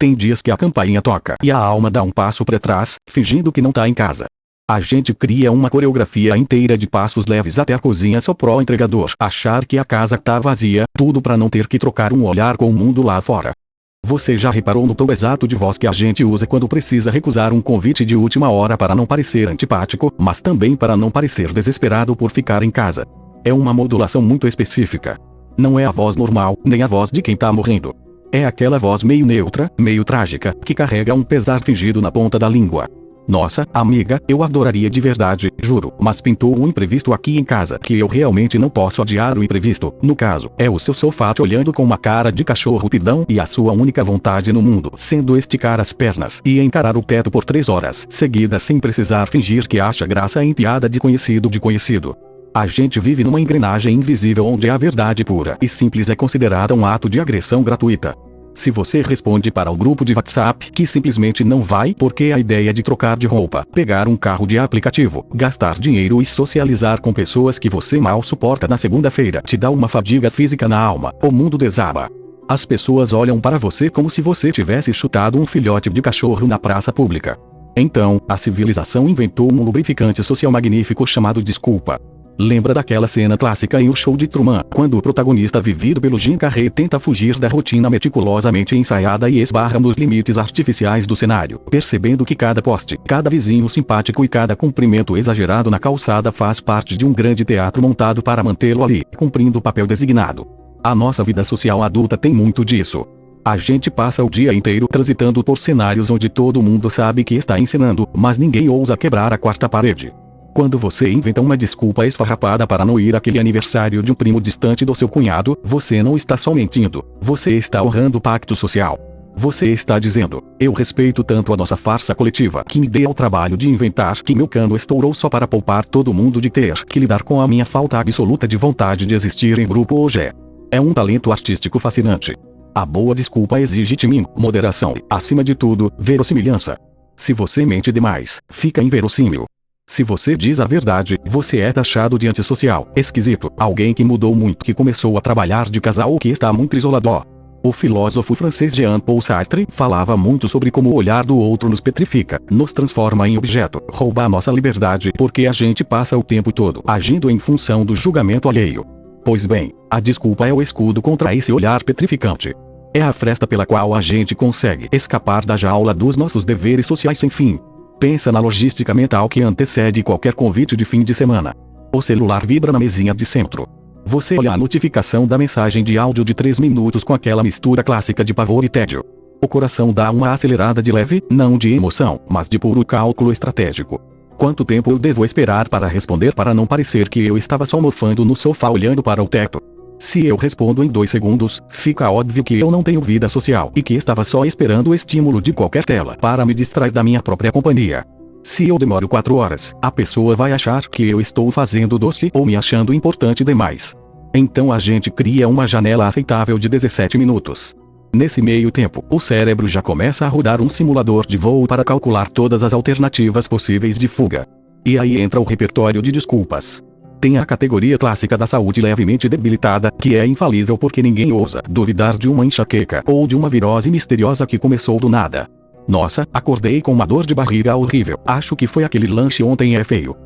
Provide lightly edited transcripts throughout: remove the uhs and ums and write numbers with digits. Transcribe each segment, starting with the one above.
Tem dias que a campainha toca e a alma dá um passo para trás, fingindo que não tá em casa. A gente cria uma coreografia inteira de passos leves até a cozinha só pro entregador achar que a casa tá vazia, tudo para não ter que trocar um olhar com o mundo lá fora. Você já reparou no tom exato de voz que a gente usa quando precisa recusar um convite de última hora para não parecer antipático, mas também para não parecer desesperado por ficar em casa? É uma modulação muito específica. Não é a voz normal, nem a voz de quem tá morrendo. É aquela voz meio neutra, meio trágica, que carrega um pesar fingido na ponta da língua. Nossa, amiga, eu adoraria de verdade, juro, mas pintou um imprevisto aqui em casa que eu realmente não posso adiar o imprevisto. No caso, é o seu sofá te olhando com uma cara de cachorro pidão e a sua única vontade no mundo sendo esticar as pernas e encarar o teto por 3 horas seguidas sem precisar fingir que acha graça em piada de conhecido. A gente vive numa engrenagem invisível onde a verdade pura e simples é considerada um ato de agressão gratuita. Se você responde para o grupo de WhatsApp que simplesmente não vai porque a ideia de trocar de roupa, pegar um carro de aplicativo, gastar dinheiro e socializar com pessoas que você mal suporta na segunda-feira te dá uma fadiga física na alma, o mundo desaba. As pessoas olham para você como se você tivesse chutado um filhote de cachorro na praça pública. Então, a civilização inventou um lubrificante social magnífico chamado desculpa. Lembra daquela cena clássica em O Show de Truman, quando o protagonista vivido pelo Jim Carrey tenta fugir da rotina meticulosamente ensaiada e esbarra nos limites artificiais do cenário, percebendo que cada poste, cada vizinho simpático e cada cumprimento exagerado na calçada faz parte de um grande teatro montado para mantê-lo ali, cumprindo o papel designado. A nossa vida social adulta tem muito disso. A gente passa o dia inteiro transitando por cenários onde todo mundo sabe que está encenando, mas ninguém ousa quebrar a quarta parede. Quando você inventa uma desculpa esfarrapada para não ir àquele aniversário de um primo distante do seu cunhado, você não está só mentindo, você está honrando o pacto social. Você está dizendo, eu respeito tanto a nossa farsa coletiva que me dei ao trabalho de inventar que meu cano estourou só para poupar todo mundo de ter que lidar com a minha falta absoluta de vontade de existir em grupo hoje. É um talento artístico fascinante. A boa desculpa exige timing, moderação e, acima de tudo, verossimilhança. Se você mente demais, fica inverossímil. Se você diz a verdade, você é taxado de antissocial, esquisito, alguém que mudou muito, que começou a trabalhar de casal ou que está muito isolado. O filósofo francês Jean-Paul Sartre falava muito sobre como o olhar do outro nos petrifica, nos transforma em objeto, rouba a nossa liberdade porque a gente passa o tempo todo agindo em função do julgamento alheio. Pois bem, a desculpa é o escudo contra esse olhar petrificante. É a fresta pela qual a gente consegue escapar da jaula dos nossos deveres sociais sem fim. Pensa na logística mental que antecede qualquer convite de fim de semana. O celular vibra na mesinha de centro. Você olha a notificação da mensagem de áudio de 3 minutos com aquela mistura clássica de pavor e tédio. O coração dá uma acelerada de leve, não de emoção, mas de puro cálculo estratégico. Quanto tempo eu devo esperar para responder para não parecer que eu estava só mofando no sofá olhando para o teto? Se eu respondo em 2 segundos, fica óbvio que eu não tenho vida social e que estava só esperando o estímulo de qualquer tela para me distrair da minha própria companhia. Se eu demoro 4 horas, a pessoa vai achar que eu estou fazendo doce ou me achando importante demais. Então a gente cria uma janela aceitável de 17 minutos. Nesse meio tempo, o cérebro já começa a rodar um simulador de voo para calcular todas as alternativas possíveis de fuga. E aí entra o repertório de desculpas. Tem a categoria clássica da saúde levemente debilitada, que é infalível porque ninguém ousa duvidar de uma enxaqueca ou de uma virose misteriosa que começou do nada. Nossa, acordei com uma dor de barriga horrível, acho que foi aquele lanche ontem, é feio.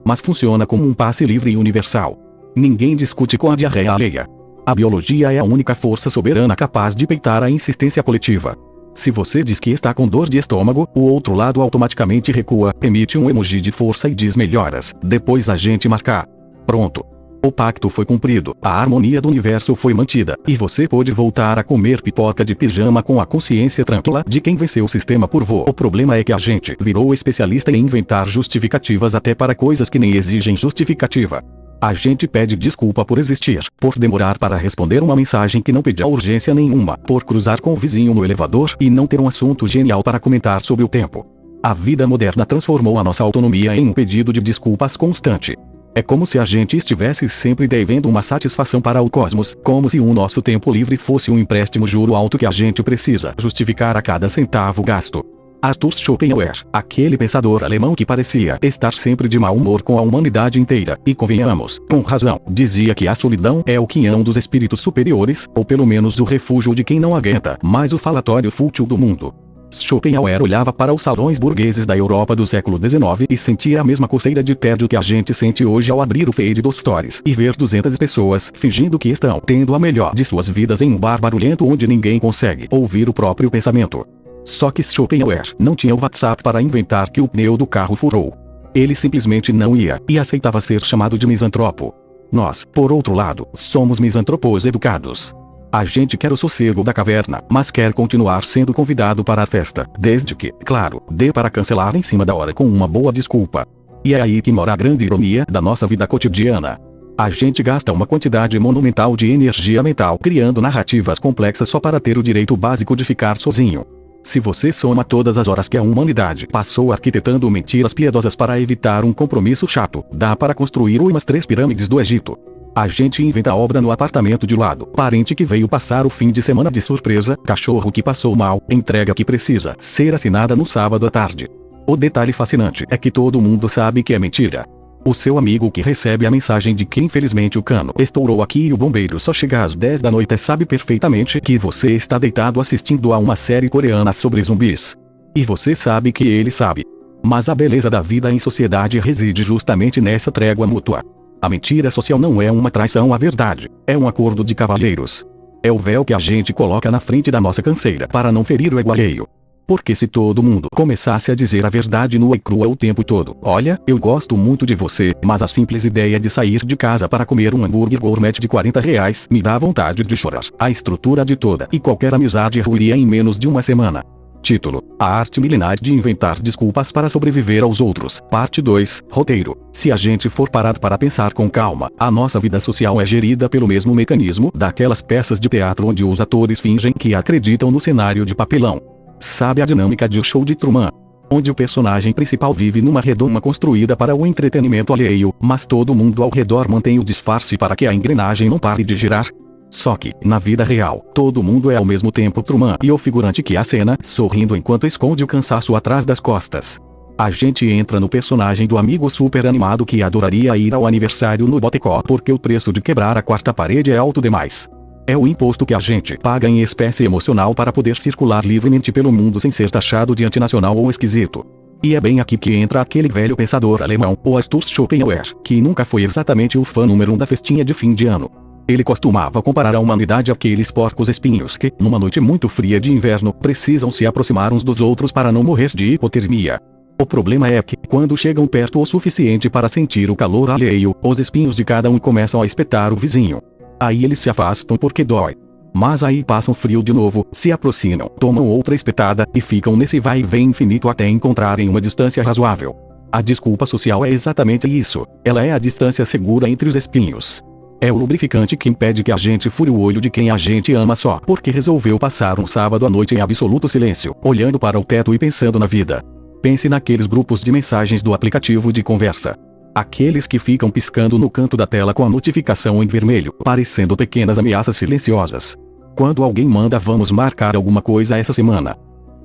Mas funciona como um passe livre e universal. Ninguém discute com a diarreia alheia. A biologia é a única força soberana capaz de peitar a insistência coletiva. Se você diz que está com dor de estômago, o outro lado automaticamente recua, emite um emoji de força e diz melhoras, depois a gente marca. Pronto. O pacto foi cumprido, a harmonia do universo foi mantida, e você pôde voltar a comer pipoca de pijama com a consciência tranquila de quem venceu o sistema por vô. O problema é que a gente virou especialista em inventar justificativas até para coisas que nem exigem justificativa. A gente pede desculpa por existir, por demorar para responder uma mensagem que não pedia urgência nenhuma, por cruzar com o vizinho no elevador e não ter um assunto genial para comentar sobre o tempo. A vida moderna transformou a nossa autonomia em um pedido de desculpas constante. É como se a gente estivesse sempre devendo uma satisfação para o cosmos, como se o nosso tempo livre fosse um empréstimo juro alto que a gente precisa justificar a cada centavo gasto. Arthur Schopenhauer, aquele pensador alemão que parecia estar sempre de mau humor com a humanidade inteira, e convenhamos, com razão, dizia que a solidão é o quinhão dos espíritos superiores, ou pelo menos o refúgio de quem não aguenta mais o falatório fútil do mundo. Schopenhauer olhava para os salões burgueses da Europa do século XIX e sentia a mesma coceira de tédio que a gente sente hoje ao abrir o feed dos stories e ver 200 pessoas fingindo que estão tendo a melhor de suas vidas em um bar barulhento onde ninguém consegue ouvir o próprio pensamento. Só que Schopenhauer não tinha o WhatsApp para inventar que o pneu do carro furou. Ele simplesmente não ia e aceitava ser chamado de misantropo. Nós, por outro lado, somos misantropos educados. A gente quer o sossego da caverna, mas quer continuar sendo convidado para a festa, desde que, claro, dê para cancelar em cima da hora com uma boa desculpa. E é aí que mora a grande ironia da nossa vida cotidiana. A gente gasta uma quantidade monumental de energia mental criando narrativas complexas só para ter o direito básico de ficar sozinho. Se você soma todas as horas que a humanidade passou arquitetando mentiras piedosas para evitar um compromisso chato, dá para construir umas 3 pirâmides do Egito. A gente inventa obra no apartamento de lado, parente que veio passar o fim de semana de surpresa, cachorro que passou mal, entrega que precisa ser assinada no sábado à tarde. O detalhe fascinante é que todo mundo sabe que é mentira. O seu amigo que recebe a mensagem de que infelizmente o cano estourou aqui e o bombeiro só chega às 10 da noite sabe perfeitamente que você está deitado assistindo a uma série coreana sobre zumbis. E você sabe que ele sabe. Mas a beleza da vida em sociedade reside justamente nessa trégua mútua. A mentira social não é uma traição à verdade, é um acordo de cavalheiros. É o véu que a gente coloca na frente da nossa canseira para não ferir o ego alheio. Porque se todo mundo começasse a dizer a verdade nua e crua o tempo todo, olha, eu gosto muito de você, mas a simples ideia de sair de casa para comer um hambúrguer gourmet de R$ 40 me dá vontade de chorar. A estrutura de toda e qualquer amizade ruiria em menos de uma semana. Título: A arte milenar de inventar desculpas para sobreviver aos outros. Parte 2, roteiro. Se a gente for parar para pensar com calma, a nossa vida social é gerida pelo mesmo mecanismo daquelas peças de teatro onde os atores fingem que acreditam no cenário de papelão. Sabe a dinâmica de O Show de Truman? Onde o personagem principal vive numa redoma construída para o entretenimento alheio, mas todo mundo ao redor mantém o disfarce para que a engrenagem não pare de girar? Só que, na vida real, todo mundo é ao mesmo tempo Truman e o figurante que acena, sorrindo enquanto esconde o cansaço atrás das costas. A gente entra no personagem do amigo super animado que adoraria ir ao aniversário no Botecó porque o preço de quebrar a quarta parede é alto demais. É o imposto que a gente paga em espécie emocional para poder circular livremente pelo mundo sem ser taxado de antinacional ou esquisito. E é bem aqui que entra aquele velho pensador alemão, o Arthur Schopenhauer, que nunca foi exatamente o fã número 1 da festinha de fim de ano. Ele costumava comparar a humanidade àqueles porcos espinhos que, numa noite muito fria de inverno, precisam se aproximar uns dos outros para não morrer de hipotermia. O problema é que, quando chegam perto o suficiente para sentir o calor alheio, os espinhos de cada um começam a espetar o vizinho. Aí eles se afastam porque dói. Mas aí passam frio de novo, se aproximam, tomam outra espetada, e ficam nesse vai e vem infinito até encontrarem uma distância razoável. A desculpa social é exatamente isso, ela é a distância segura entre os espinhos. É o lubrificante que impede que a gente fure o olho de quem a gente ama só porque resolveu passar um sábado à noite em absoluto silêncio, olhando para o teto e pensando na vida. Pense naqueles grupos de mensagens do aplicativo de conversa. Aqueles que ficam piscando no canto da tela com a notificação em vermelho, parecendo pequenas ameaças silenciosas. Quando alguém manda "vamos marcar alguma coisa essa semana",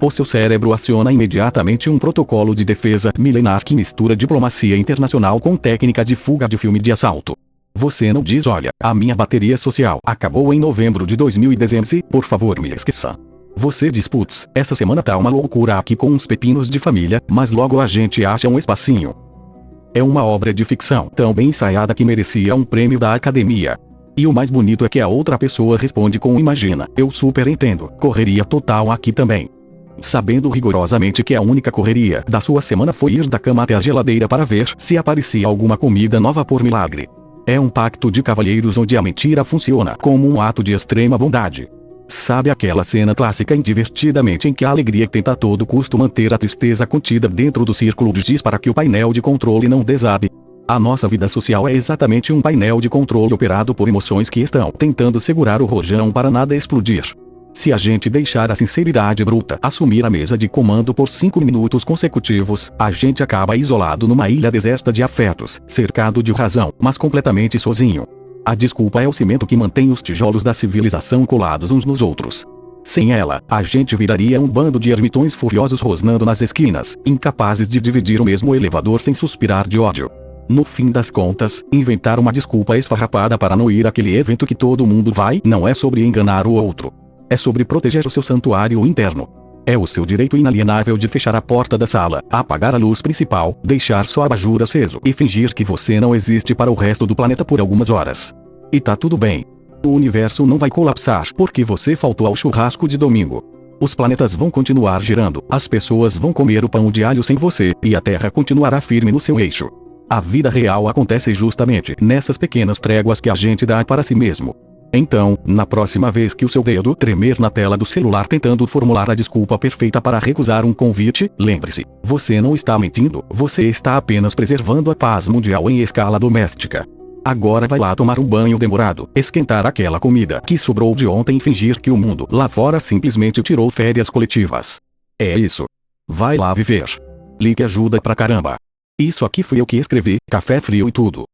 o seu cérebro aciona imediatamente um protocolo de defesa milenar que mistura diplomacia internacional com técnica de fuga de filme de assalto. Você não diz "olha, a minha bateria social acabou em novembro de 2019, por favor me esqueça". Você diz "putz, essa semana tá uma loucura aqui com uns pepinos de família", mas logo a gente acha um espacinho. É uma obra de ficção tão bem ensaiada que merecia um prêmio da academia. E o mais bonito é que a outra pessoa responde com "imagina, eu super entendo, correria total aqui também", sabendo rigorosamente que a única correria da sua semana foi ir da cama até a geladeira para ver se aparecia alguma comida nova por milagre. É um pacto de cavalheiros onde a mentira funciona como um ato de extrema bondade. Sabe aquela cena clássica Divertidamente em que a alegria tenta a todo custo manter a tristeza contida dentro do círculo de giz para que o painel de controle não desabe? A nossa vida social é exatamente um painel de controle operado por emoções que estão tentando segurar o rojão para nada explodir. Se a gente deixar a sinceridade bruta assumir a mesa de comando por 5 minutos consecutivos, a gente acaba isolado numa ilha deserta de afetos, cercado de razão, mas completamente sozinho. A desculpa é o cimento que mantém os tijolos da civilização colados uns nos outros. Sem ela, a gente viraria um bando de ermitões furiosos rosnando nas esquinas, incapazes de dividir o mesmo elevador sem suspirar de ódio. No fim das contas, inventar uma desculpa esfarrapada para não ir àquele evento que todo mundo vai não é sobre enganar o outro. É sobre proteger o seu santuário interno. É o seu direito inalienável de fechar a porta da sala, apagar a luz principal, deixar só abajur aceso e fingir que você não existe para o resto do planeta por algumas horas. E tá tudo bem. O universo não vai colapsar porque você faltou ao churrasco de domingo. Os planetas vão continuar girando, as pessoas vão comer o pão de alho sem você, e a Terra continuará firme no seu eixo. A vida real acontece justamente nessas pequenas tréguas que a gente dá para si mesmo. Então, na próxima vez que o seu dedo tremer na tela do celular tentando formular a desculpa perfeita para recusar um convite, lembre-se, você não está mentindo, você está apenas preservando a paz mundial em escala doméstica. Agora vai lá tomar um banho demorado, esquentar aquela comida que sobrou de ontem e fingir que o mundo lá fora simplesmente tirou férias coletivas. É isso. Vai lá viver. Link ajuda pra caramba. Isso aqui fui eu que escrevi, café frio e tudo.